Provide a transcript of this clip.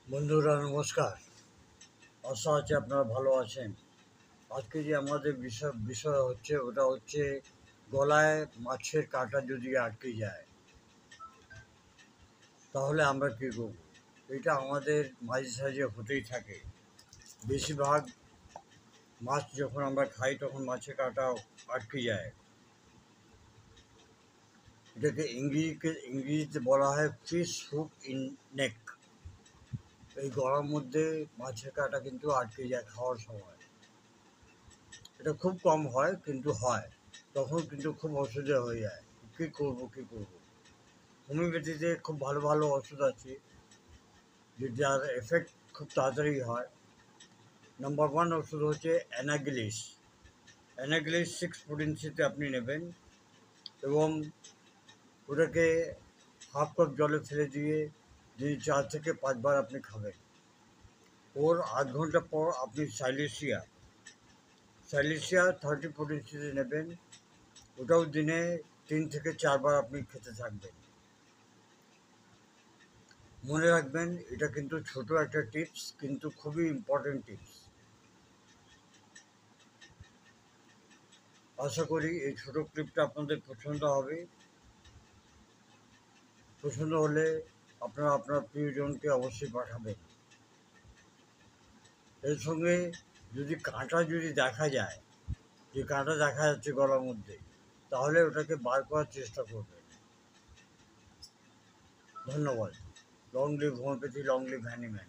বন্ধুরা নমস্কার। আশা আছে আপনারা ভালো আছেন। আজকে যে আমাদের বিষয় হচ্ছে ওটা হচ্ছে গলায় মাছের কাঁটা যদি আটকে যায় তাহলে আমরা কী করব। এটা আমাদের মাঝে সাঝে হতেই থাকে। বেশিরভাগ মাছ যখন আমরা খাই তখন মাছের কাঁটা আটকে যায়। এটাকে ইংরেজিতে বলা হয় ফিশ হুক ইন নেক। এই গলার মধ্যে মাছের কাঁটা কিন্তু আটকে যায় খাওয়ার সময়। এটা খুব কম হয় কিন্তু হয়, তখন কিন্তু খুব অসুবিধা হয়ে যায়। কী করবো। হোমিওপ্যাথিতে খুব ভালো ভালো ওষুধ আছে যার এফেক্ট খুব তাড়াতাড়ি হয়। নাম্বার ওয়ান ওষুধ হচ্ছে অ্যানাগিলিস। অ্যানাগিলিস 6 potency-তে আপনি নেবেন এবং ওটাকে হাফ কাপ জলে ফেলে দিয়ে 4 থেকে 5 বার আপনি খাবেন। ওর আধ ঘন্টা পর আপনি সাইলেসিয়া 30 potency-তে নেবেন। ওটাও দিনে 3 থেকে 4 বার আপনি খেতে থাকবেন। মনে রাখবেন, এটা কিন্তু ছোট একটা টিপস, কিন্তু খুবই ইম্পর্টেন্ট টিপস। আশা করি এই ছোট ক্লিপটা আপনাদের পছন্দ হবে। পছন্দ হলে আপনারা আপনার প্রিয়জনকে অবশ্যই পাঠাবেন। এর সঙ্গে যদি কাঁটা দেখা যায়, যে কাঁটা দেখা যাচ্ছে গলার মধ্যে, তাহলে ওটাকে বার করার চেষ্টা করবেন। ধন্যবাদ। Long live homeopathy, long live Hahnemann.